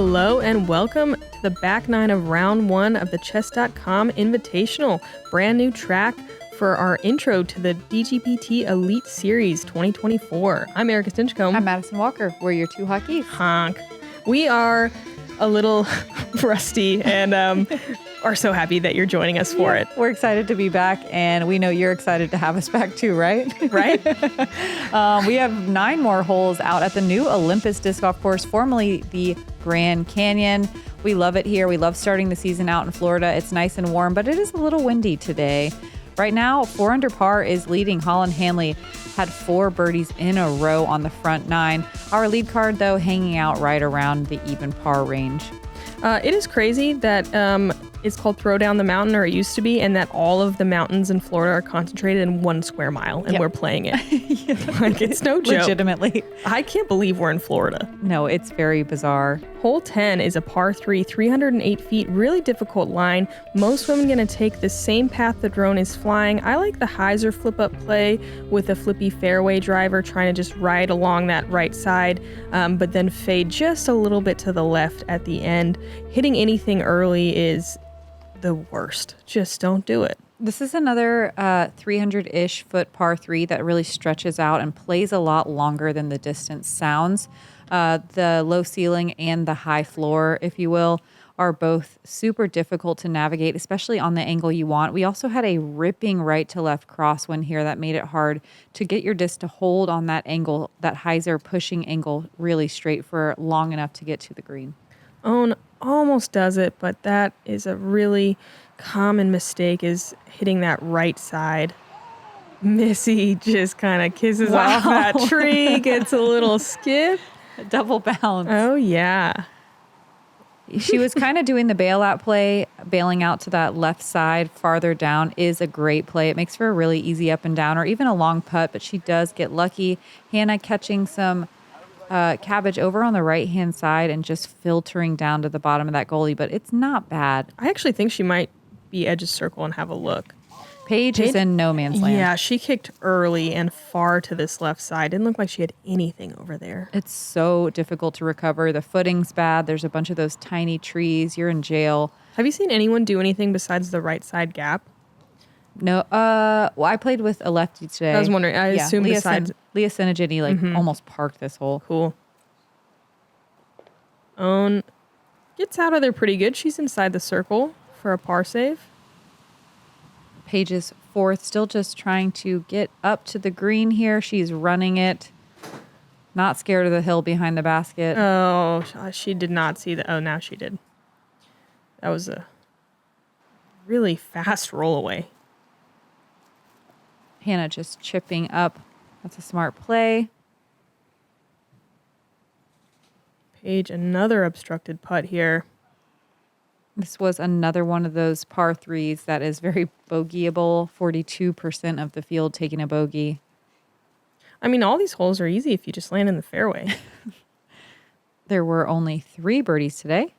Hello and welcome to the back nine of round one of the Chess.com Invitational, brand new track for our intro to the DGPT Elite Series 2024. I'm Erika Stinchcomb. I'm Madison Walker. We're your two hotkeys. Honk. We are a little rusty and are so happy that you're joining us for it. We're excited to be back, and we know you're excited to have us back too, right? Right? We have 9 more holes out at the new Olympus disc golf course, formerly the Grand Canyon. We love it here. We love starting the season out in Florida. It's nice and warm, but it is a little windy today. Right now, 4 under par is leading. Holland Hanley had 4 birdies in a row on the front 9. Our lead card, though, hanging out right around the even par range. It is crazy that it's called Throw Down the Mountain, or it used to be, and that all of the mountains in Florida are concentrated in 1 square mile, and we're playing it. Like, it's no joke. Legitimately. I can't believe we're in Florida. No, it's very bizarre. Hole 10 is a par 3, 308 feet, really difficult line. Most women going to take the same path the drone is flying. I like the hyzer flip-up play with a flippy fairway driver, trying to just ride along that right side, but then fade just a little bit to the left at the end. Hitting anything early is the worst. Just don't do it. This is another 300-ish foot par 3 that really stretches out and plays a lot longer than the distance sounds. The low ceiling and the high floor, if you will, are both super difficult to navigate, especially on the angle you want. We also had a ripping right to left crosswind here that made it hard to get your disc to hold on that angle, that hyzer pushing angle really straight for long enough to get to the green. Owen almost does it, but that is a really common mistake, is hitting that right side. Missy just kind of kisses off that tree, gets a little skip. Double bounce. Oh, yeah. She was kind of doing the bailout play. Bailing out to that left side farther down is a great play. It makes for a really easy up and down or even a long putt, but she does get lucky. Hannah catching some cabbage over on the right-hand side and just filtering down to the bottom of that goalie, but it's not bad. I actually think she might be edge of circle and have a look. Paige is in no man's land. Yeah, she kicked early and far to this left side. Didn't look like she had anything over there. It's so difficult to recover. The footing's bad. There's a bunch of those tiny trees. You're in jail. Have you seen anyone do anything besides the right side gap? No. Well, I played with a lefty today. I was wondering. I assume besides... Leah Senegini, almost parked this hole. Cool. Owen gets out of there pretty good. She's inside the circle for a par save. Paige is 4th, still just trying to get up to the green here. She's running it. Not scared of the hill behind the basket. Oh, she did not see the... Oh, now she did. That was a really fast roll away. Hannah just chipping up. That's a smart play. Paige, another obstructed putt here. This was another one of those par 3s that is very bogeyable. 42% of the field taking a bogey. I mean, all these holes are easy if you just land in the fairway. There were only 3 birdies today.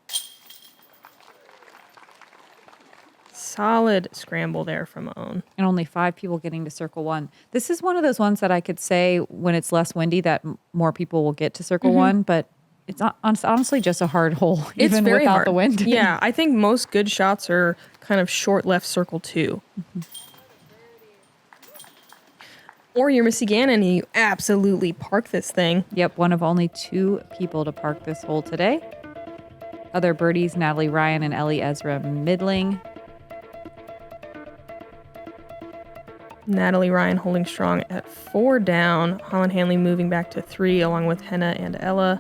Solid scramble there from Owen. And only 5 people getting to circle 1. This is one of those ones that I could say when it's less windy that more people will get to circle 1, but it's not, honestly just a hard hole, It's even very without hard. the wind. Yeah, I think most good shots are kind of short left circle 2. Or you're Missy Gannon and you absolutely park this thing. Yep, one of only 2 people to park this hole today. Other birdies, Natalie Ryan and Ellie Ezra middling. Natalie Ryan holding strong at 4 down. Holland Hanley moving back to 3 along with Henna and Ella.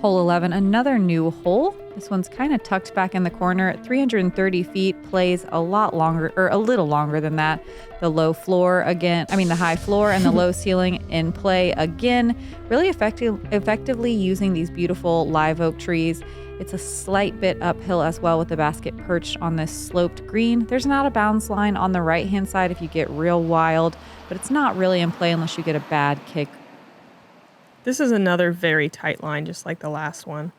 Hole 11, another new hole. This one's kind of tucked back in the corner at 330 feet, plays a lot longer, or a little longer than that. The low floor again, the high floor and the low ceiling in play again. Really effectively using these beautiful live oak trees. It's a slight bit uphill as well with the basket perched on this sloped green. There's not a bounds line on the right-hand side if you get real wild, but it's not really in play unless you get a bad kick. This is another very tight line, just like the last one.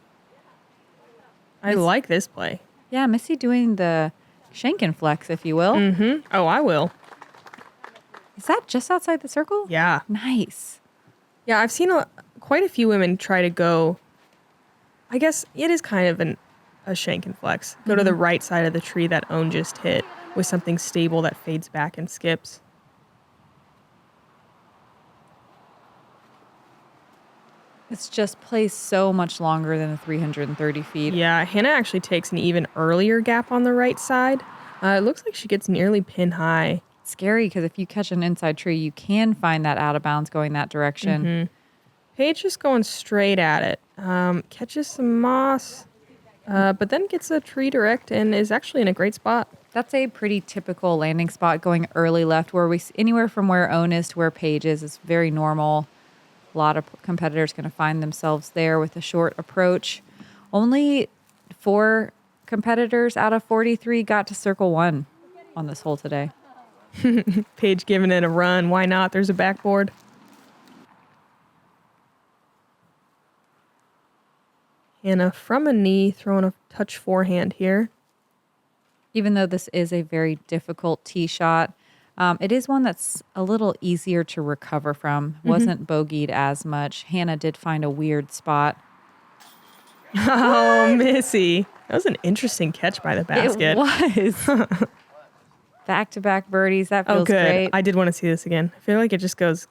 I like this play. Yeah, Missy doing the Shankin flex, if you will. Mm-hmm. Oh, I will. Is that just outside the circle? Yeah. Nice. Yeah, I've seen quite a few women try to go I guess it is kind of a shank and flex. Go to the right side of the tree that Own just hit with something stable that fades back and skips. It's just placed so much longer than the 330 feet. Yeah, Hannah actually takes an even earlier gap on the right side. It looks like she gets nearly pin high. Scary because if you catch an inside tree, you can find that out of bounds going that direction. Paige just going straight at it. Catches some moss, but then gets a tree direct and is actually in a great spot. That's a pretty typical landing spot going early left where anywhere from where Own is to where Paige is very normal. A lot of competitors going to find themselves there with a short approach. Only 4 competitors out of 43 got to circle 1 on this hole today. Paige giving it a run. Why not? There's a backboard. Hannah from a knee, throwing a touch forehand here. Even though this is a very difficult tee shot, it is one that's a little easier to recover from. Wasn't bogeyed as much. Hannah did find a weird spot. Oh, Missy. That was an interesting catch by the basket. It was. Back-to-back birdies. That feels good. great. I did want to see this again. I feel like it just goes,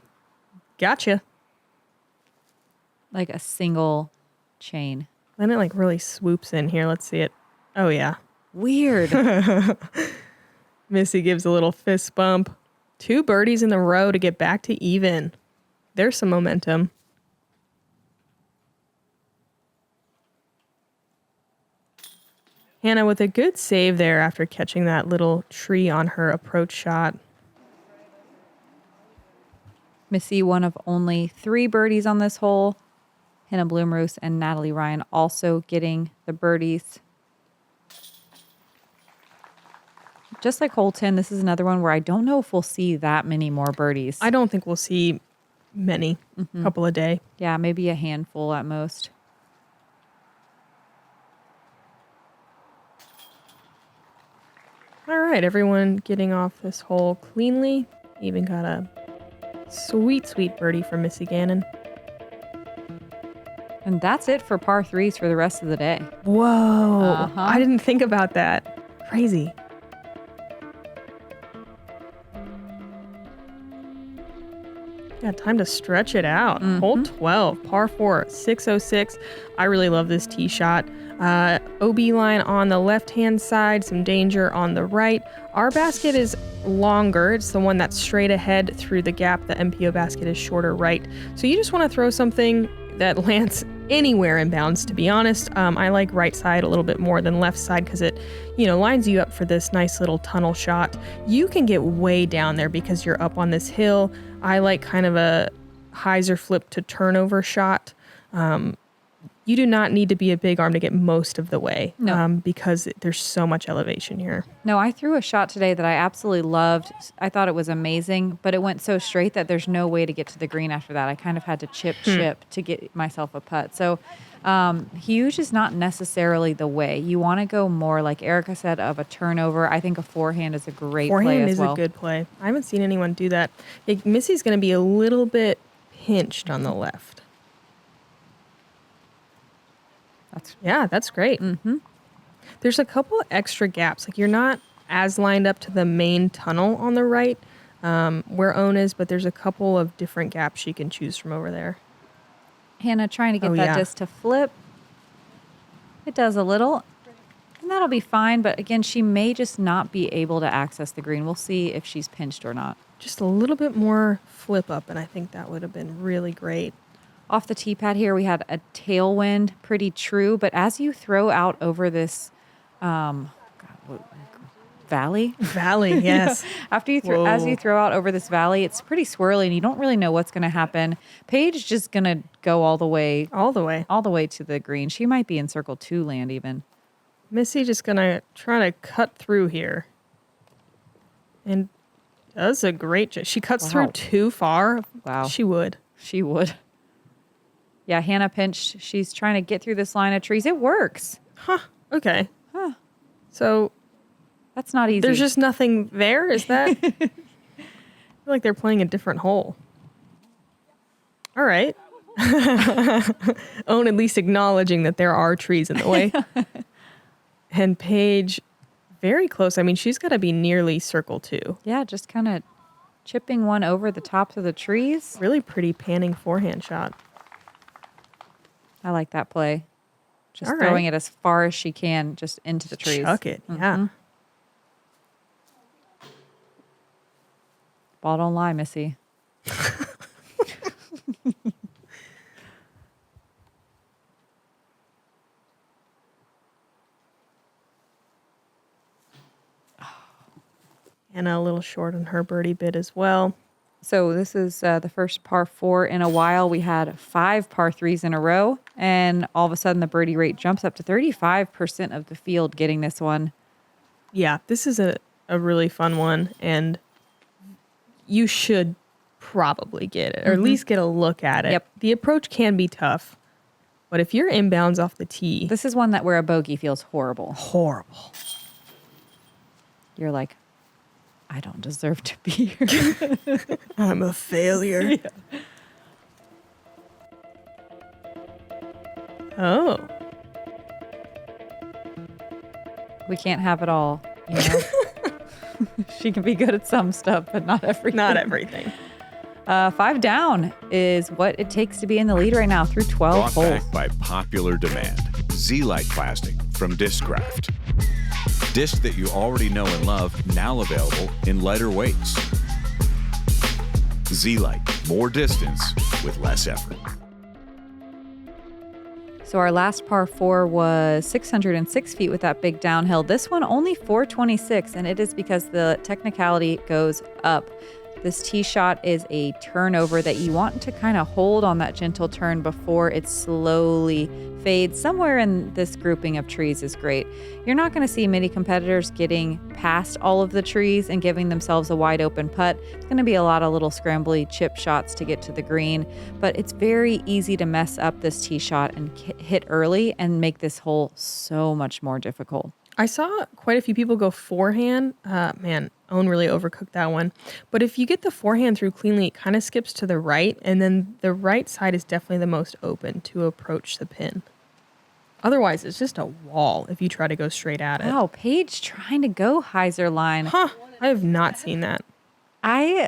gotcha. Like a single chain. Then it like really swoops in here. Let's see it. Oh, yeah. Weird. Missy gives a little fist bump. 2 birdies in a row to get back to even. There's some momentum. Hannah with a good save there after catching that little tree on her approach shot. Missy, one of only 3 birdies on this hole. Hannah Bloomroos and Natalie Ryan also getting the birdies. Just like hole 10, this is another one where I don't know if we'll see that many more birdies. I don't think we'll see many. Couple a day. Yeah, maybe a handful at most. All right, everyone getting off this hole cleanly. Even got a sweet, sweet birdie from Missy Gannon. And that's it for par 3s for the rest of the day. Whoa. I didn't think about that. Crazy. Yeah, time to stretch it out. Hole 12, par 4, 606. I really love this tee shot. OB line on the left-hand side, some danger on the right. Our basket is longer. It's the one that's straight ahead through the gap. The MPO basket is shorter right. So you just want to throw something that lands anywhere in bounds, to be honest. I like right side a little bit more than left side because it, lines you up for this nice little tunnel shot. You can get way down there because you're up on this hill. I like kind of a hyzer flip to turnover shot. You do not need to be a big arm to get most of the way because there's so much elevation here. No, I threw a shot today that I absolutely loved. I thought it was amazing, but it went so straight that there's no way to get to the green after that. I kind of had to chip to get myself a putt. So huge is not necessarily the way. You want to go more, like Erika said, of a turnover. I think a forehand is a great play as well. Forehand is a good play. I haven't seen anyone do that. Missy's going to be a little bit pinched on the left. That's great. There's a couple extra gaps. Like you're not as lined up to the main tunnel on the right where Own is, but there's a couple of different gaps you can choose from over there. Hannah trying to get that disc to flip. It does a little, and that'll be fine. But again, she may just not be able to access the green. We'll see if she's pinched or not. Just a little bit more flip up, and I think that would have been really great. Off the tee pad here, we had a tailwind, pretty true. But as you throw out over this valley? Valley, yes. After you as you throw out over this valley, it's pretty swirly, and you don't really know what's going to happen. Paige just going to go all the way to the green. She might be in circle 2 land even. Missy just going to try to cut through here. And does a great job. She cuts through too far. Wow. She would. Yeah, Hannah pinched. She's trying to get through this line of trees. It works. Okay. So that's not easy. There's just nothing there? Is that? I feel like they're playing a different hole. All right. Own at least acknowledging that there are trees in the way. And Paige, very close. I mean, she's got to be nearly circle 2. Yeah, just kind of chipping one over the tops of the trees. Really pretty panning forehand shot. I like that play. Just All throwing right. it as far as she can, just into the trees. Chuck it, yeah. Ball don't lie, Missy. Hannah a little short on her birdie bid as well. So this is the first par 4 in a while. We had 5 par 3s in a row, and all of a sudden the birdie rate jumps up to 35% of the field getting this one. Yeah, this is a really fun one, and you should probably get it, or at least get a look at it. Yep. The approach can be tough, but if you're inbounds off the tee, This is one that where a bogey feels horrible. horrible. You're like, I don't deserve to be here. I'm a failure. Oh, We can't have it all, you know? She can be good at some stuff, but not everything. not everything. 5 down is what it takes to be in the lead right now through 12 Brought holes. back by popular demand. Z-Lite plastic from Discraft. Disc that you already know and love, now available in lighter weights. Z-Lite, more distance with less effort. So our last par 4 was 606 feet with that big downhill. This one only 426, and it is because the technicality goes up. This tee shot is a turnover that you want to kind of hold on that gentle turn before it slowly fades. Somewhere in this grouping of trees is great. You're not going to see many competitors getting past all of the trees and giving themselves a wide open putt. It's going to be a lot of little scrambly chip shots to get to the green, but it's very easy to mess up this tee shot and hit early and make this hole so much more difficult. I saw quite a few people go forehand. Man, Owen really overcooked that one. But if you get the forehand through cleanly, it kind of skips to the right, and then the right side is definitely the most open to approach the pin. Otherwise, it's just a wall if you try to go straight at it. Wow, Paige trying to go hyzer line. Huh, I have not seen that. I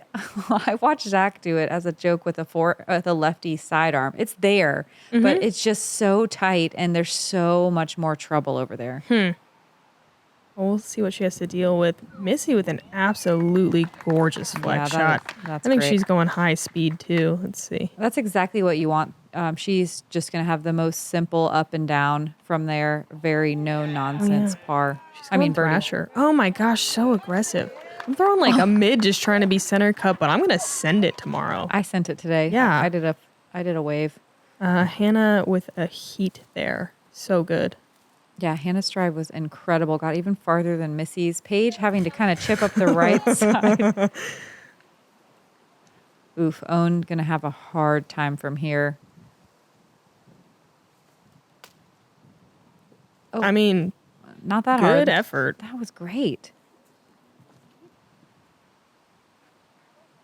watched Zach do it as a joke with a lefty sidearm. It's there, but it's just so tight, and there's so much more trouble over there. Well, we'll see what she has to deal with. Missy with an absolutely gorgeous flex shot. That's I think great. she's going high speed too. Let's see. That's exactly what you want. She's just going to have the most simple up and down from there. Very no nonsense par. Going birdie. Thrasher. Oh my gosh, so aggressive. I'm throwing like a mid just trying to be center cut, but I'm going to send it tomorrow. I sent it today. Yeah. I did a wave. Hannah with a heat there. So good. Yeah, Hannah's drive was incredible. Got even farther than Missy's. Paige having to kind of chip up the right side. Oof, Owen going to have a hard time from here. Oh, I mean, not that hard. good effort. That was great.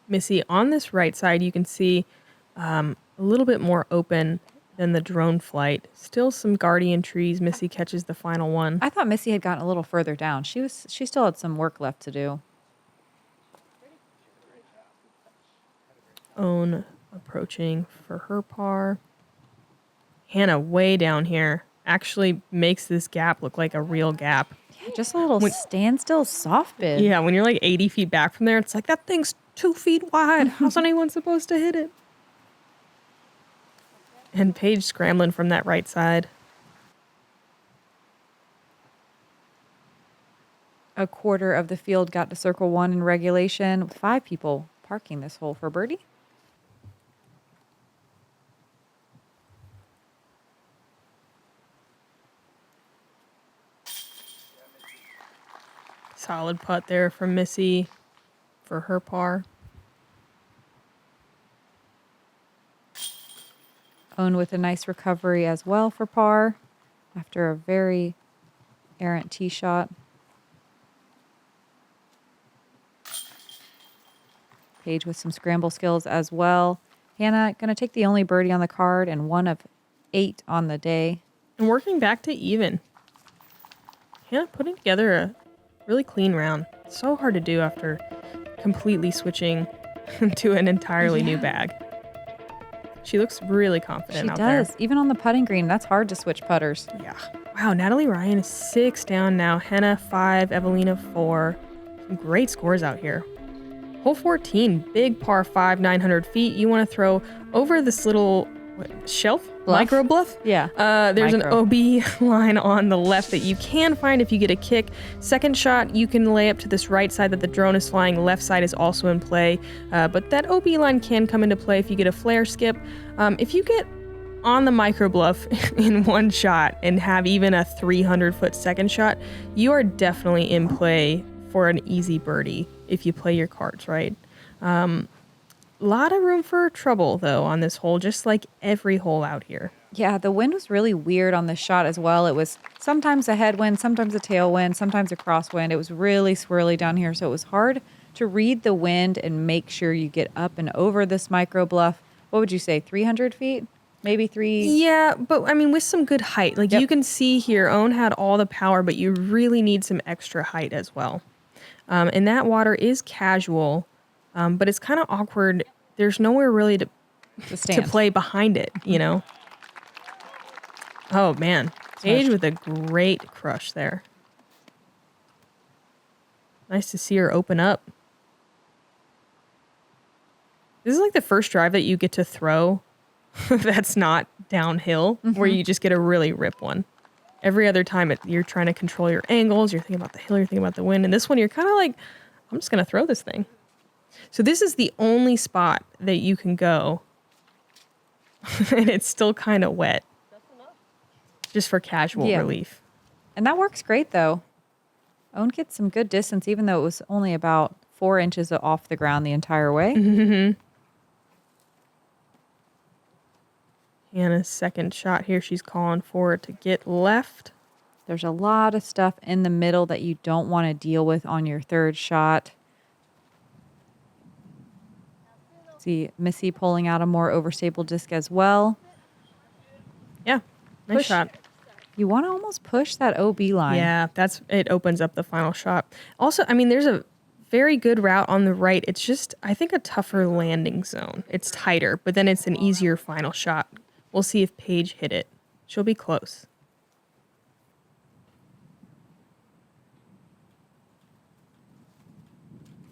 Missy, on this right side, you can see a little bit more open than the drone flight. Still some guardian trees. Missy catches the final one. I thought Missy had gotten a little further down. She still had some work left to do. Own approaching for her par. Hannah way down here actually makes this gap look like a real gap. Yeah, just a little standstill soft bid. Yeah, when you're like 80 feet back from there, it's like that thing's 2 feet wide. How's anyone supposed to hit it? And Paige scrambling from that right side. A quarter of the field got to circle 1 in regulation, with 5 people parking this hole for birdie. Solid putt there from Missy for her par. Owen with a nice recovery as well for par after a very errant tee shot. Paige with some scramble skills as well. Hannah going to take the only birdie on the card and 1 of 8 on the day. And working back to even. Hannah putting together a really clean round. So hard to do after completely switching to an entirely new bag. She looks really confident out there. She does. Even on the putting green, that's hard to switch putters. Yeah. Wow, Natalie Ryan is 6 down now. Hannah 5, Evelina 4. Some great scores out here. Hole 14, big par 5, 900 feet. You want to throw over this little shelf? Bluff? Micro bluff? Yeah. There's Micro. an OB line on the left that you can find if you get a kick. Second shot, you can lay up to this right side that the drone is flying. Left side is also in play. But that OB line can come into play if you get a flare skip. If you get on the micro bluff in one shot and have even a 300-foot second shot, you are definitely in play for an easy birdie if you play your cards right. Lot of room for trouble, though, on this hole, just like every hole out here. Yeah, the wind was really weird on this shot as well. It was sometimes a headwind, sometimes a tailwind, sometimes a crosswind. It was really swirly down here, so it was hard to read the wind and make sure you get up and over this micro bluff. What would you say, 300 feet? Maybe 3? Yeah, but I mean, with some good height. Like you can see here, Owen had all the power, but you really need some extra height as well. And that water is casual, but it's kind of awkward. There's nowhere really to play behind it, you know? Oh, man. Paige with a great crush there. Nice to see her open up. This is like the first drive that you get to throw that's not downhill, where you just get a really rip one. Every other time you're trying to control your angles, you're thinking about the hill, you're thinking about the wind, and this one you're kind of like, I'm just going to throw this thing. So this is the only spot that you can go, and it's still kind of wet, just for casual relief. And that works great, though. Owen gets some good distance, even though it was only about 4 inches off the ground the entire way. Hannah's second shot here, she's calling for it to get left. There's a lot of stuff in the middle that you don't want to deal with on your third shot. See Missy pulling out a more overstable disc as well. Yeah, nice shot. You want to almost push that OB line. Yeah, it opens up the final shot. Also, I mean, there's a very good route on the right. It's just, I think, a tougher landing zone. It's tighter, but then it's an easier final shot. We'll see if Paige hit it. She'll be close.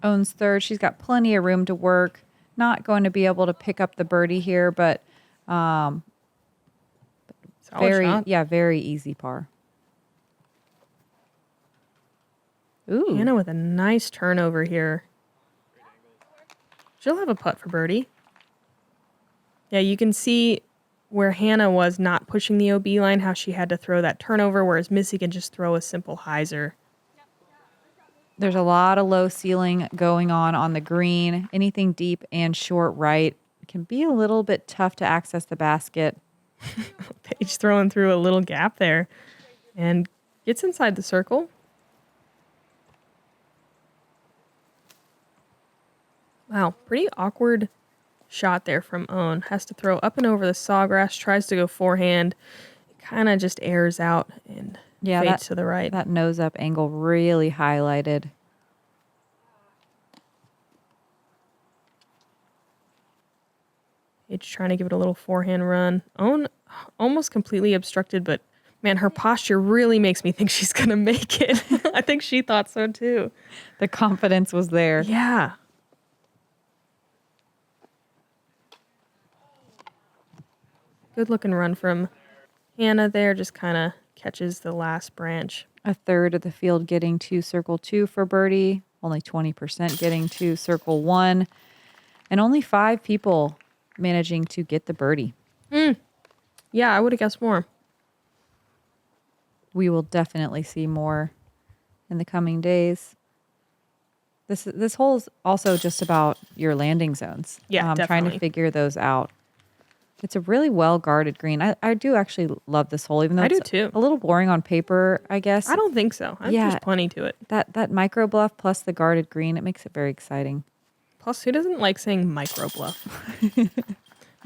Owen's third. She's got plenty of room to work. Not going to be able to pick up the birdie here, but very easy par. Ooh. Hannah with a nice turnover here. She'll have a putt for birdie. Yeah, you can see where Hannah was not pushing the OB line, how she had to throw that turnover, whereas Missy can just throw a simple hyzer. There's a lot of low ceiling going on the green. Anything deep and short right can be a little bit tough to access the basket. Paige throwing through a little gap there and gets inside the circle. Wow, pretty awkward shot there from Owen. Has to throw up and over the sawgrass, tries to go forehand. It kind of just airs out and fades to the right. That nose up angle really highlighted. It's trying to give it a little forehand run. Owen almost completely obstructed, but man, her posture really makes me think she's going to make it. I think she thought so too. The confidence was there. Yeah. Good looking run from Hannah there. Just kind of catches the last branch. A third of the field getting to circle 2 for birdie. Only 20% getting to circle 1. And only 5 people managing to get the birdie. Yeah, I would have guessed more. We will definitely see more in the coming days. This hole is also just about your landing zones. Yeah, trying definitely. to figure those out. It's a really well-guarded green. I do actually love this hole, even though I it's do too. a little boring on paper, I guess. I don't think so. I think there's plenty to it. That micro bluff plus the guarded green, it makes it very exciting. Plus, who doesn't like saying micro bluff?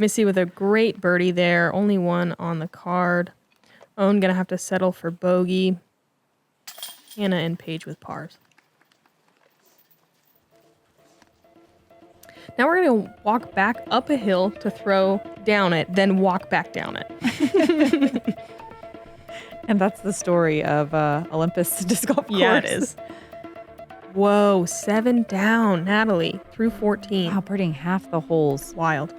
Missy with a great birdie there. Only one on the card. Owen gonna have to settle for bogey. Hannah and Paige with pars. Now we're gonna walk back up a hill to throw down it, then walk back down it. And that's the story of Olympus disc golf course. Yeah, it is. Whoa, 7 down, Natalie, through 14. Wow, birding half the holes. Wild.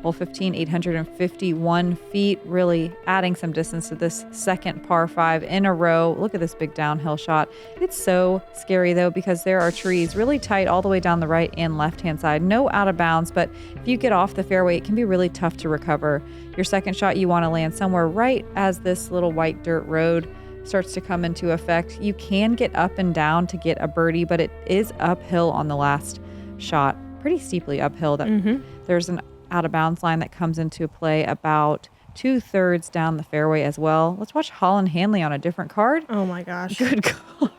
Hole 15, 851 feet, really adding some distance to this second par 5 in a row. Look at this big downhill shot. It's so scary, though, because there are trees really tight all the way down the right and left-hand side. No out of bounds, but if you get off the fairway, it can be really tough to recover. Your second shot, you want to land somewhere right as this little white dirt road starts to come into effect. You can get up and down to get a birdie, but it is uphill on the last shot, pretty steeply uphill. There's an out of bounds line that comes into play about 2/3 down the fairway as well. Let's watch Holland Hanley on a different card. Oh my gosh. Good call.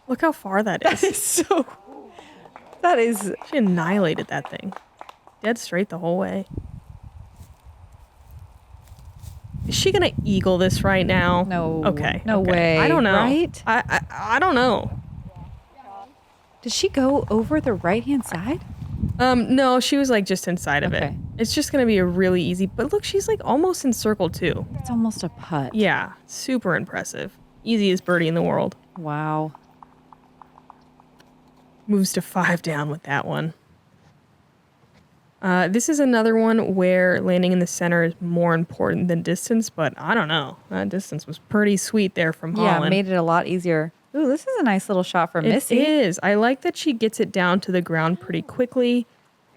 Look how far that is. That is so. That is. She annihilated that thing. Dead straight the whole way. Is she gonna eagle this right now? No. Okay. No way. I don't know. Right? I don't know. Did she go over the right-hand side? No, she was like just inside of it. Okay. It's just gonna be a really easy, but look, she's like almost in circle 2. It's almost a putt. Yeah, super impressive. Easiest birdie in the world. Wow. Moves to 5 down with that one. This is another one where landing in the center is more important than distance, but I don't know. That distance was pretty sweet there from Holland. Yeah, made it a lot easier. Ooh, this is a nice little shot from Missy. It is. I like that she gets it down to the ground pretty quickly.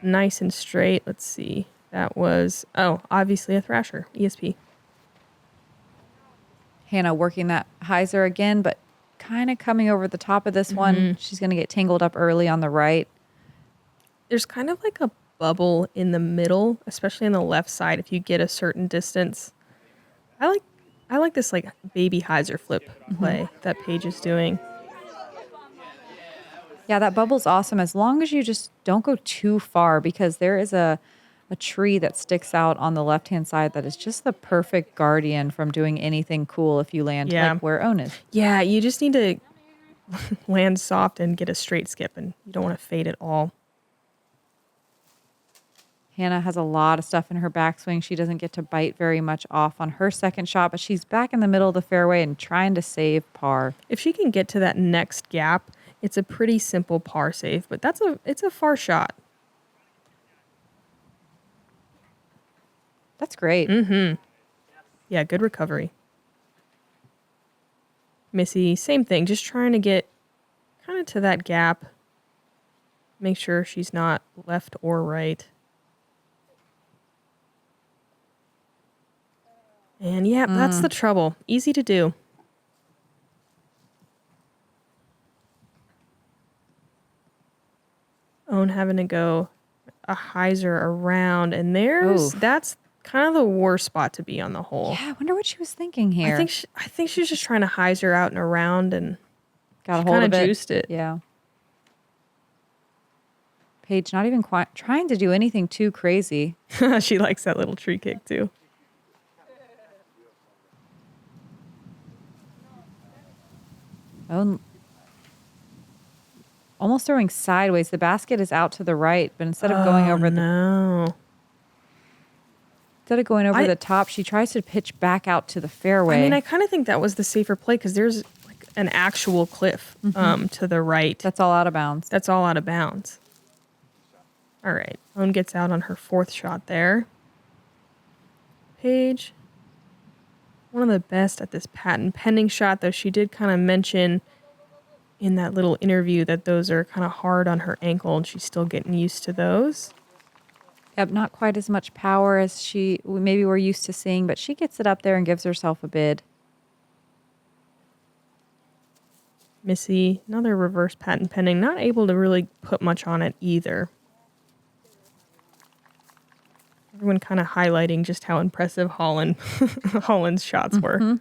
Nice and straight. Let's see. That was, obviously a thrasher. ESP. Hannah working that hyzer again, but kind of coming over the top of this one. She's going to get tangled up early on the right. There's kind of like a bubble in the middle, especially on the left side if you get a certain distance. I like this like baby hyzer flip play that Paige is doing. Yeah, that bubble's awesome as long as you just don't go too far, because there is a tree that sticks out on the left-hand side that is just the perfect guardian from doing anything cool if you land like where Owen is. Yeah, you just need to land soft and get a straight skip, and you don't want to fade at all. Hannah has a lot of stuff in her backswing. She doesn't get to bite very much off on her second shot, but she's back in the middle of the fairway and trying to save par. If she can get to that next gap, it's a pretty simple par save, but it's a far shot. That's great. Yeah, good recovery. Missy, same thing, just trying to get kind of to that gap. Make sure she's not left or right. And yeah, that's the trouble. Easy to do. Owen having to go a hyzer around, and that's kind of the worst spot to be on the hole. Yeah, I wonder what she was thinking here. I think she was just trying to hyzer out and around, and got a hold of it. Juiced it. Yeah. Paige not even quite trying to do anything too crazy. She likes that little tree kick too. Oh, almost throwing sideways. The basket is out to the right, but instead of going over the top, she tries to pitch back out to the fairway. I mean, I kind of think that was the safer play because there's like an actual cliff to the right. That's all out of bounds. That's all out of bounds. All right. Owen gets out on her 4th shot there. Paige, one of the best at this patent pending shot, though she did kind of mention in that little interview that those are kind of hard on her ankle, and she's still getting used to those. Yep, not quite as much power as maybe we're used to seeing, but she gets it up there and gives herself a bid. Missy, another reverse patent pending, not able to really put much on it either. Everyone kind of highlighting just how impressive Holland's shots were.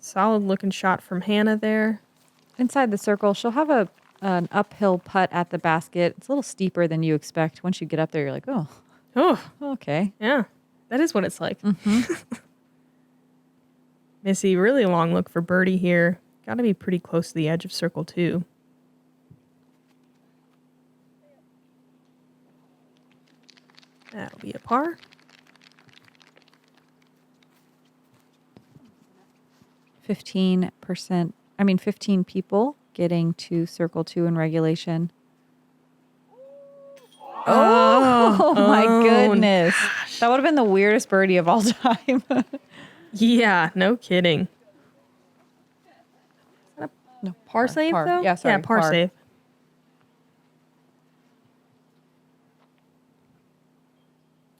Solid looking shot from Hannah there. inside the circle. She'll have an uphill putt at the basket. It's a little steeper than you expect. Once you get up there, you're like, oh, okay. Yeah, that is what it's like. Missy, really long look for birdie here. Got to be pretty close to the edge of circle 2. That'll be a par. .15%. 15 people getting to circle 2 in regulation. Oh my goodness. Gosh. That would have been the weirdest birdie of all time. Yeah, no kidding. No, Par save, though? Yeah, sorry. Yeah, par save.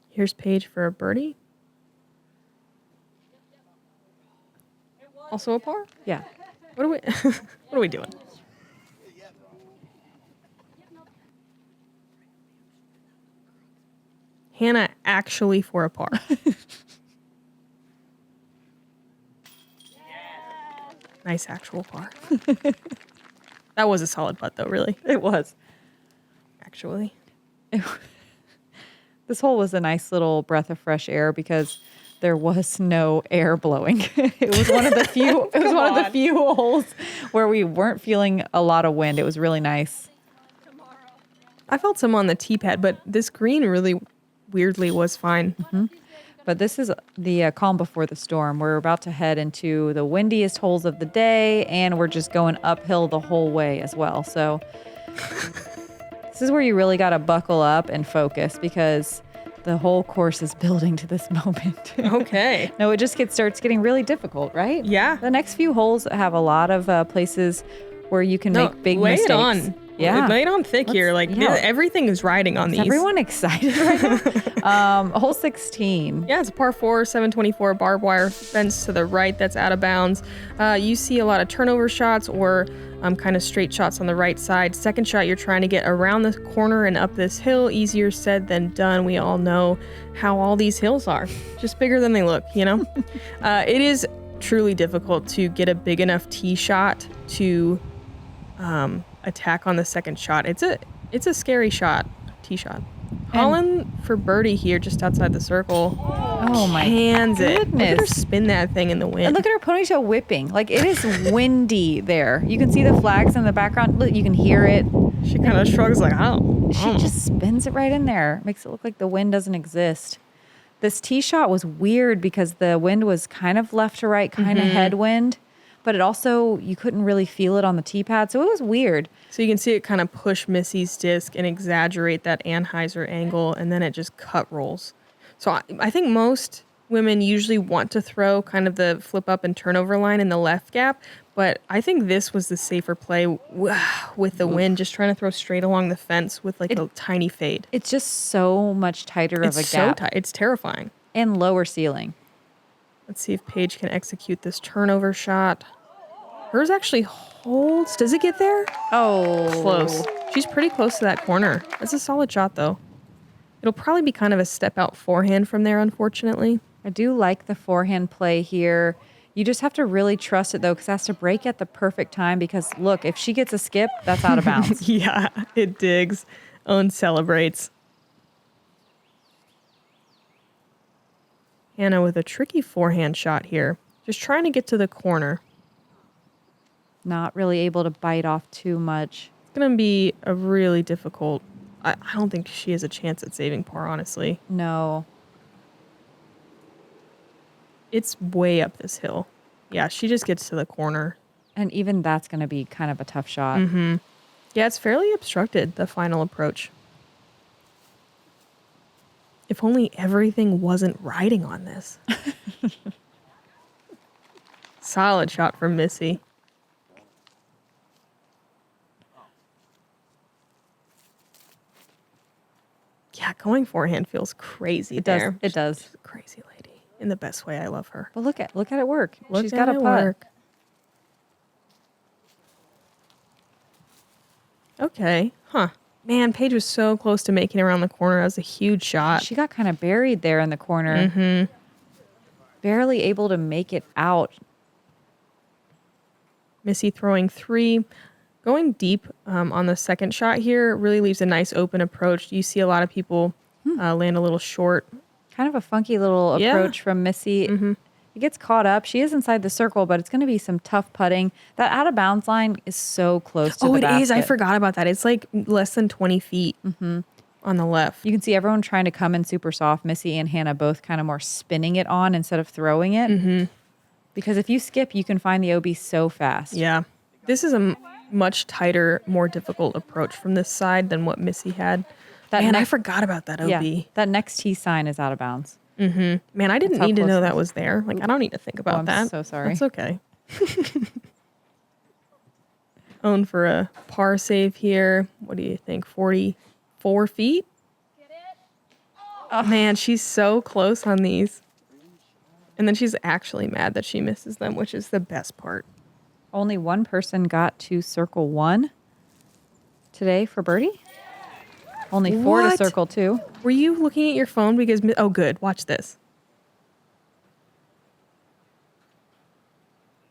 Here's Paige for a birdie. Also a par? Yeah. What are we doing? Hannah actually for a par. Nice actual par. That was a solid putt, though, really. It was. Actually. This hole was a nice little breath of fresh air because there was no air blowing. It was one of the few. It was one of the few holes where we weren't feeling a lot of wind. It was really nice. I felt some on the tee pad, but this green really weirdly was fine. But this is the calm before the storm. We're about to head into the windiest holes of the day, and we're just going uphill the whole way as well. So this is where you really got to buckle up and focus because the whole course is building to this moment. Okay. No, it just starts getting really difficult, right? Yeah. The next few holes have a lot of places where you can make big lay mistakes. It on. Yeah. Lay it on thick here. Like everything is riding on Is these. everyone excited right now? Hole 16. Yeah, it's a par 4, 724 barbed wire fence to the right that's out of bounds. You see a lot of turnover shots or kind of straight shots on the right side. Second shot, you're trying to get around the corner and up this hill. Easier said than done. We all know how all these hills are. Just bigger than they look, you know? It is truly difficult to get a big enough tee shot to attack on the second shot. It's a scary shot, tee shot. Holland for birdie here just outside the circle. Oh my Cans it. Look goodness. at her spin that thing in the wind. And look at her ponytail whipping. Like, it is windy there. You can see the flags in the background. Look, you can hear it. She kind of shrugs like, oh. She just spins it right in there. Makes it look like the wind doesn't exist. This tee shot was weird because the wind was kind of left to right, kind of headwind. But it also, you couldn't really feel it on the tee pad. So it was weird. So you can see it kind of push Missy's disc and exaggerate that Anheuser angle, and then it just cut rolls. So I think most women usually want to throw kind of the flip up and turnover line in the left gap, but I think this was the safer play with the wind, just trying to throw straight along the fence with like a tiny fade. It's just so much tighter of a It's gap. so tight. It's terrifying. And lower ceiling. Let's see if Paige can execute this turnover shot. Hers actually holds. Does it get there? Oh. Close. She's pretty close to that corner. That's a solid shot, though. It'll probably be kind of a step out forehand from there, unfortunately. I do like the forehand play here. You just have to really trust it, though, because it has to break at the perfect time. Because, look, if she gets a skip, that's out of bounds. Yeah, it digs. Owen celebrates. Hannah with a tricky forehand shot here. Just trying to get to the corner. Not really able to bite off too much. It's going to be a really difficult... I don't think she has a chance at saving par, honestly. No. It's way up this hill. Yeah, she just gets to the corner. And even that's going to be kind of a tough shot. Mm-hmm. Yeah, it's fairly obstructed, the final approach. If only everything wasn't riding on this. Solid shot from Missy. Yeah, going forehand feels crazy. It there. does. It does. She's a crazy lady. In the best way. I love her. But look at it work. Look She's at got a it putt. work. Okay. Huh. Man, Paige was so close to making it around the corner. That was a huge shot. She got kind of buried there in the corner. Mm-hmm. Barely able to make it out. Missy throwing 3. Going deep on the second shot here really leaves a nice open approach. You see a lot of people land a little short. Kind of a funky little approach from Missy. Mm-hmm. It gets caught up. She is inside the circle, but it's going to be some tough putting. That out of bounds line is so close to the basket. Oh, it is. I forgot about that. It's like less than 20 feet on the left. You can see everyone trying to come in super soft. Missy and Hannah both kind of more spinning it on instead of throwing it. Mm-hmm. Because if you skip, you can find the OB so fast. Yeah. This is a much tighter, more difficult approach from this side than what Missy had. Man, I forgot about that OB. Yeah, that next T sign is out of bounds. Mm-hmm. Man, I didn't need to know that was there. Like, I don't need to think about that. I'm so sorry. That's okay. Own for a par save here. What do you think? 44 feet? Oh, man, she's so close on these. And then she's actually mad that she misses them, which is the best part. Only one person got to circle 1 today for birdie. Only 4 to circle 2. Were you looking at your phone? Because, oh, good. Watch this.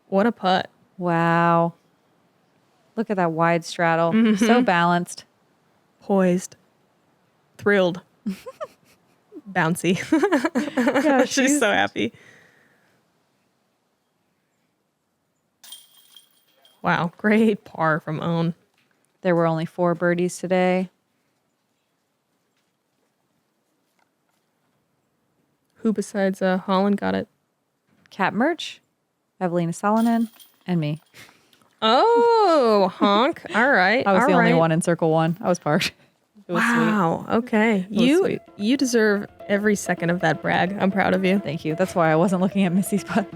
What a putt. Wow. Look at that wide straddle. Mm-hmm. So balanced. Poised. Thrilled. Bouncy. Yeah, she's so happy. Wow. Great par from Own. There were only 4 birdies today. Who besides Holland got it? Cat Merch, Evelina Salonen, and me. Oh, honk. All right. I was the only one in circle 1. I was part. It was wow. sweet. Okay. Sweet. You deserve every second of that brag. I'm proud of you. Thank you. That's why I wasn't looking at Missy's putt.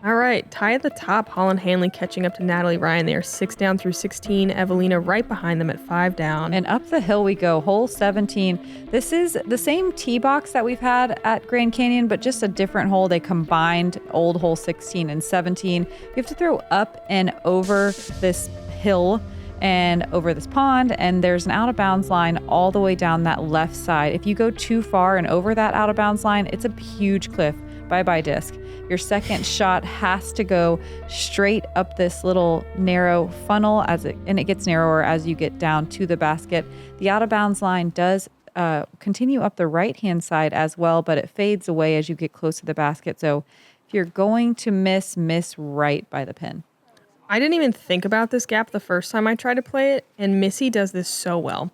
All right, tie at the top. Holland Hanley catching up to Natalie Ryan. They are 6 down through 16. Evelina right behind them at 5 down. And up the hill we go, hole 17. This is the same tee box that we've had at Grand Canyon, but just a different hole. They combined old hole 16 and 17. You have to throw up and over this hill and over this pond, and there's an out of bounds line all the way down that left side. If you go too far and over that out of bounds line, it's a huge cliff. Bye-bye disc. Your second shot has to go straight up this little narrow funnel and it gets narrower as you get down to the basket. The out of bounds line does continue up the right-hand side as well, but it fades away as you get close to the basket. So if you're going to miss right by the pin. I didn't even think about this gap the first time I tried to play it, and Missy does this so well.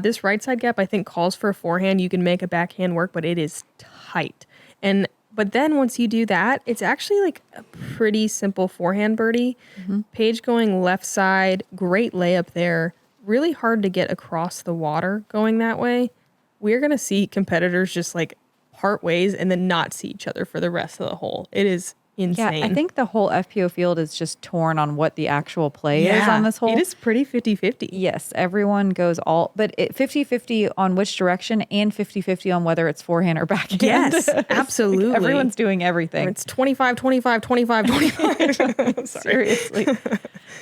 This right side gap, I think, calls for a forehand. You can make a backhand work, but it is tight. But then once you do that, it's actually like a pretty simple forehand birdie. Mm-hmm. Paige going left side, great layup there. Really hard to get across the water going that way. We're going to see competitors just like part ways and then not see each other for the rest of the hole. It is insane. Yeah, I think the whole FPO field is just torn on what the actual play is on this hole. It is pretty 50-50. Yes, everyone goes but 50-50 on which direction and 50-50 on whether it's forehand or backhand. Yes, absolutely. Like everyone's doing everything. Or it's 25, 25, 25, 25. Seriously.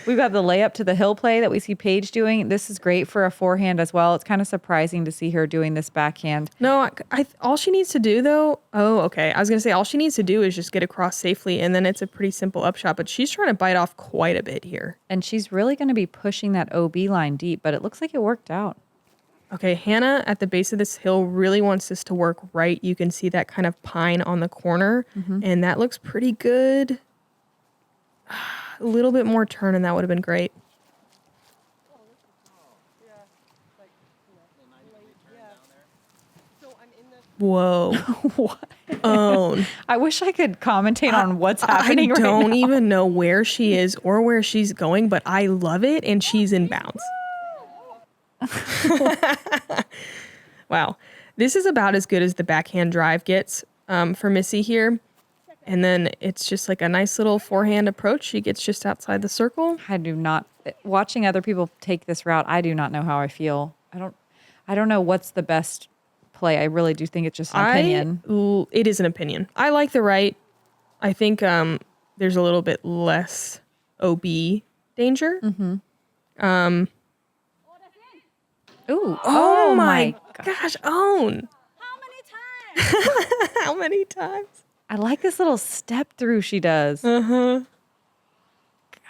We've got the layup to the hill play that we see Paige doing. This is great for a forehand as well. It's kind of surprising to see her doing this backhand. No, all she needs to do though, I was going to say all she needs to do is just get across safely and then it's a pretty simple upshot, but she's trying to bite off quite a bit here. And she's really going to be pushing that OB line deep, but it looks like it worked out. Okay, Hannah at the base of this hill really wants this to work right. You can see that kind of pine on the corner, and that looks pretty good. A little bit more turn and that would have been great. Whoa. What? Own. I wish I could commentate on what's happening right now. I don't even know where she is or where she's going, but I love it, and she's in bounds. Wow. This is about as good as the backhand drive gets for Missy here. And then it's just like a nice little forehand approach. She gets just outside the circle. I do not, watching other people take this route, I do not know how I feel. I don't know what's the best play. I really do think it's just an opinion. It is an opinion. I like the right. I think there's a little bit less OB danger. Mm-hmm. Ooh. Oh my gosh, Own. How many times? How many times? I like this little step through she does. Uh-huh.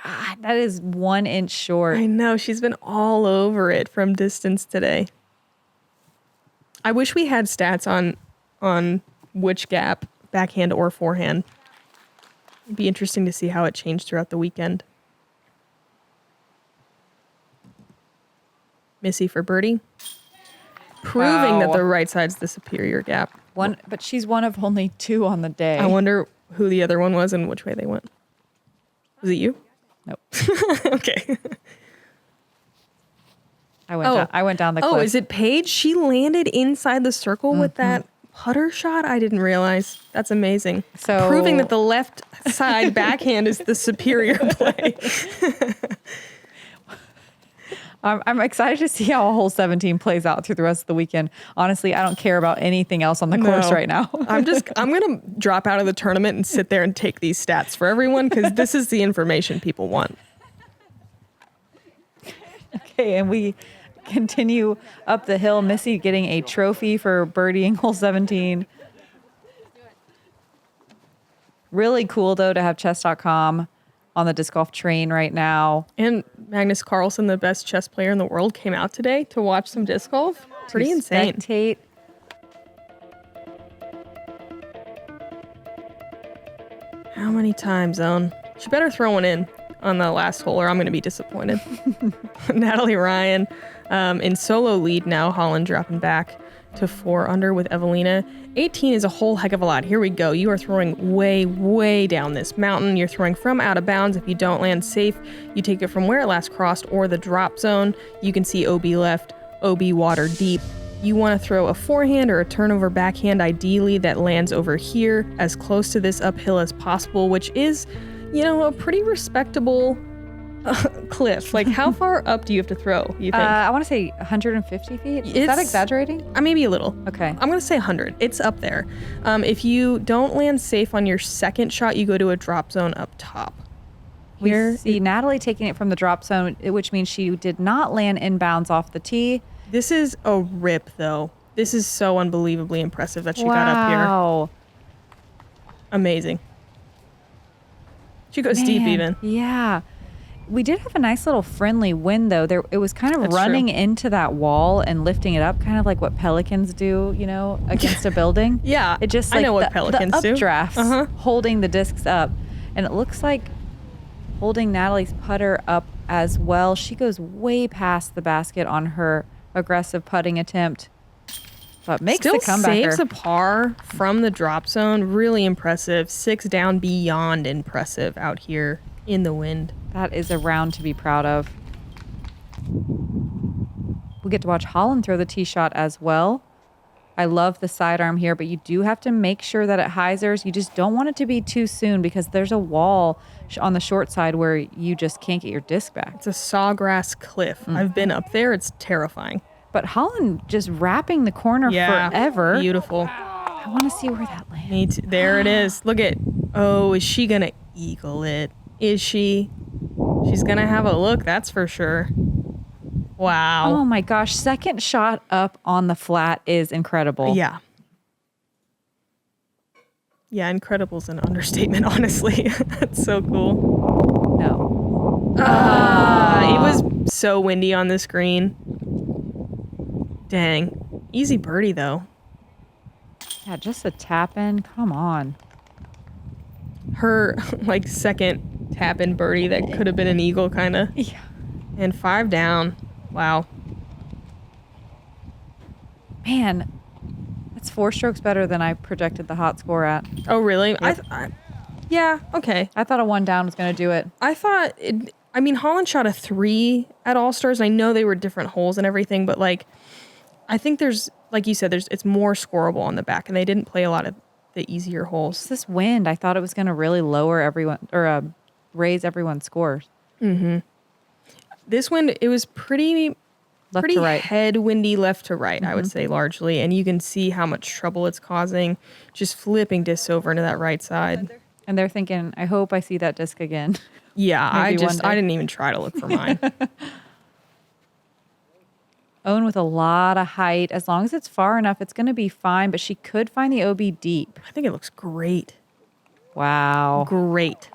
God, that is 1 inch short. I know. She's been all over it from distance today. I wish we had stats on which gap, backhand or forehand. It'd be interesting to see how it changed throughout the weekend. Missy for birdie. Proving that the right side's the superior gap. But she's one of only 2 on the day. I wonder who the other one was and which way they went. Was it you? Nope. Okay. I went down the cliff. Oh, is it Paige? She landed inside the circle with that putter shot? I didn't realize. That's amazing. So proving that the left side backhand is the superior play. I'm excited to see how hole 17 plays out through the rest of the weekend. Honestly, I don't care about anything else on the course right now. I'm going to drop out of the tournament and sit there and take these stats for everyone because this is the information people want. Okay, and we continue up the hill. Missy getting a trophy for birdieing hole 17. Really cool, though, to have chess.com on the disc golf train right now. And Magnus Carlsen, the best chess player in the world, came out today to watch some disc golf. Pretty insane. Spectate. How many times, Owen? She better throw one in on the last hole or I'm going to be disappointed. Natalie Ryan in solo lead now. Holland dropping back to 4 under with Evelina. 18 is a whole heck of a lot. Here we go. You are throwing way, way down this mountain. You're throwing from out of bounds. If you don't land safe, you take it from where it last crossed or the drop zone. You can see OB left, OB water deep. You want to throw a forehand or a turnover backhand, ideally that lands over here as close to this uphill as possible, which is, a pretty respectable cliff. Like, how far up do you have to throw, you think? I want to say 150 feet. Is that exaggerating? Maybe a little. Okay. I'm going to say 100. It's up there. If you don't land safe on your second shot, you go to a drop zone up top. We see Natalie taking it from the drop zone, which means she did not land inbounds off the tee. This is a rip, though. This is so unbelievably impressive that she got up here. Wow. Amazing. She goes deep even. Yeah. We did have a nice little friendly wind, though. It was kind of That's running true. into that wall and lifting it up, kind of like what pelicans do, against a building. Yeah, It just I know what pelicans do. the updrafts holding the discs up. And it looks like holding Natalie's putter up as well. She goes way past the basket on her aggressive putting attempt, but makes Still the comebacker. saves a par from the drop zone. Really impressive. 6 down, beyond impressive out here in the wind. That is a round to be proud of. We get to watch Holland throw the tee shot as well. I love the sidearm here, but you do have to make sure that it hyzers. You just don't want it to be too soon because there's a wall on the short side where you just can't get your disc back. It's a sawgrass cliff. I've been up there. It's terrifying. But Holland just wrapping the corner forever. Beautiful. I want to see where that lands. Me too. There it is. Look at. Oh, is she going to eagle it? Is she? She's going to have a look, that's for sure. Wow. Oh my gosh. Second shot up on the flat is incredible. Yeah. Yeah, incredible's an understatement, honestly. That's so cool. No. It was so windy on this green. Dang. Easy birdie, though. Yeah, just a tap in. Come on. Her, second tap-in birdie that could have been an eagle, kind of. Yeah. And 5 down. Wow. Man, that's 4 strokes better than I projected the hot score at. Oh, really? Yep. Yeah, okay. I thought a 1 down was going to do it. I thought, Holland shot a 3 at All-Stars. I know they were different holes and everything, but, I think there's, like you said, it's more scoreable on the back, and they didn't play a lot of the easier holes. It's this wind. I thought it was going to really lower everyone, or raise everyone's scores. Mm-hmm. This wind, it was pretty Left to right. headwindy left to right, I would say, largely. And you can see how much trouble it's causing, just flipping discs over into that right side. And they're thinking, I hope I see that disc again. Yeah, I Maybe one day. didn't even try to look for mine. Owen with a lot of height. As long as it's far enough, it's going to be fine, but she could find the OB deep. I think it looks great. Wow. Great.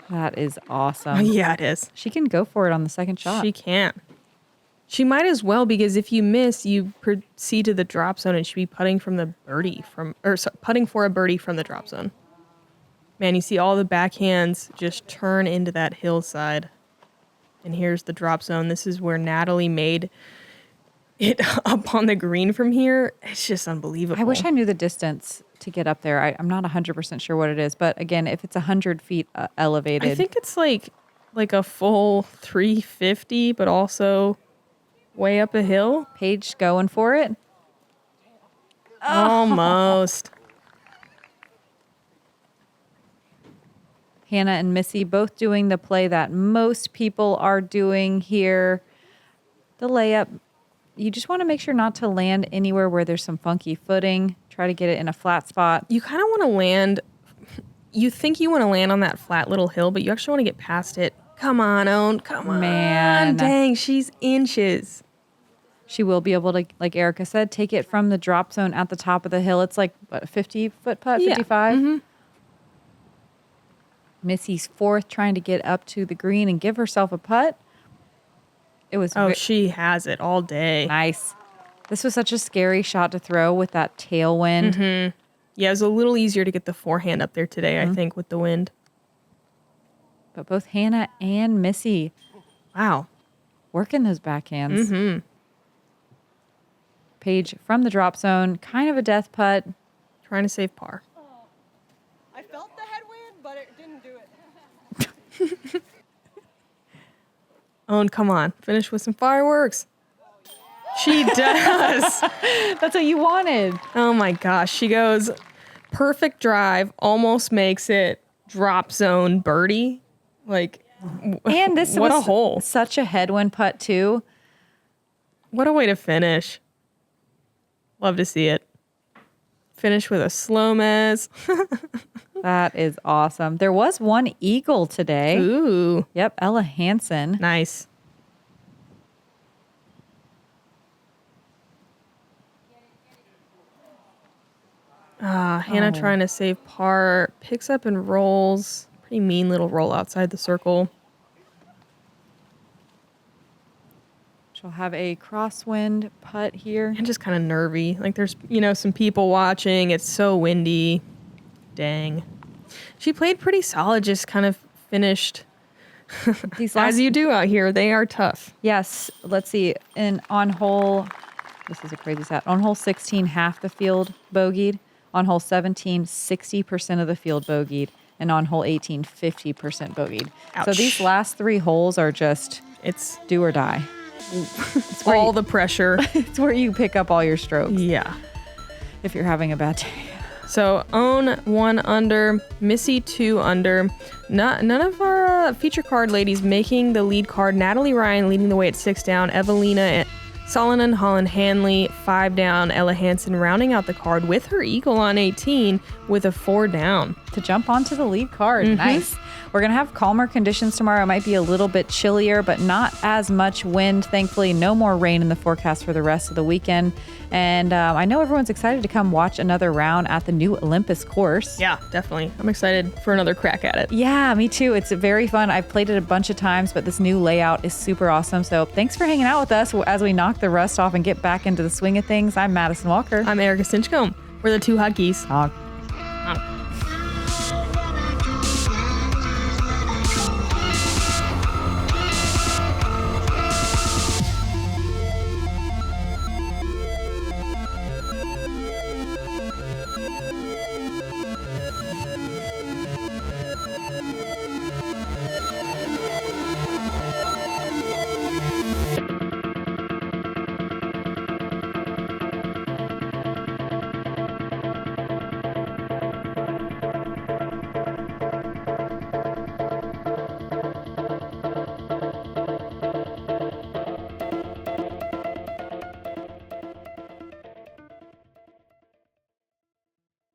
That is awesome. Yeah, it is. She can go for it on the second shot. She can. She might as well, because if you miss, you proceed to the drop zone and she'd be putting from the birdie putting for a birdie from the drop zone. Man, you see all the backhands just turn into that hillside. And here's the drop zone. This is where Natalie made it up on the green from here. It's just unbelievable. I wish I knew the distance to get up there. I'm not 100% sure what it is. But again, if it's 100 feet elevated. I think it's like a full 350, but also way up a hill. Paige going for it. Almost. Hannah and Missy both doing the play that most people are doing here. The layup. You just want to make sure not to land anywhere where there's some funky footing. Try to get it in a flat spot. You kind of want to land. You think you want to land on that flat little hill, but you actually want to get past it. Come on, Own. Come on. Man. Dang, she's inches. She will be able to, like Erika said, take it from the drop zone at the top of the hill. It's like, what, a 50-foot putt, 55? Mm-hmm. Missy's fourth, trying to get up to the green and give herself a putt. It was She has it all day. nice. This was such a scary shot to throw with that tailwind. Mm-hmm. Yeah, it was a little easier to get the forehand up there today, I think, with the wind. But both Hannah and Missy Wow. working those backhands. Mm-hmm. Paige from the drop zone, kind of a death putt. Trying to save par. I felt the headwind, but it didn't do it. Own, come on. Finish with some fireworks. She does. That's what you wanted. Oh my gosh. She goes perfect drive, almost makes it, drop zone birdie. Like, And this what was a hole. such a headwind putt too. What a way to finish. Love to see it. Finish with a slow mez. That is awesome. There was one eagle today. Ooh, Yep, Ella Hansen. nice. Hannah trying to save par. Picks up and rolls. Pretty mean little roll outside the circle. She'll have a crosswind putt here. And just kind of nervy. Like there's, some people watching. It's so windy. Dang. She played pretty solid, just kind of finished These as you do out here. They are tough. Yes, let's see. And on hole, this is a crazy stat. On hole 16, half the field bogeyed. On hole 17, 60% of the field bogeyed. And on hole 18, 50% bogeyed. So Ouch. these last three holes are just It's do or die. all the pressure. It's where you pick up all your strokes Yeah. if you're having a bad day. So Own 1 under, Missy 2 under. None of our feature card ladies making the lead card. Natalie Ryan leading the way at 6 down. Evelina Solonen, Holland Hanley 5 down. Ella Hansen rounding out the card with her eagle on 18 with a 4 down. To jump onto the lead card. Nice. We're going to have calmer conditions tomorrow. It might be a little bit chillier, but not as much wind. Thankfully, no more rain in the forecast for the rest of the weekend. And I know everyone's excited to come watch another round at the new Olympus course. Yeah, definitely. I'm excited for another crack at it. Yeah, me too. It's very fun. I've played it a bunch of times, but this new layout is super awesome. So thanks for hanging out with us as we knock the rust off and get back into the swing of things. I'm Madison Walker. I'm Erika Stinchcomb. We're the two hot geese. Honk.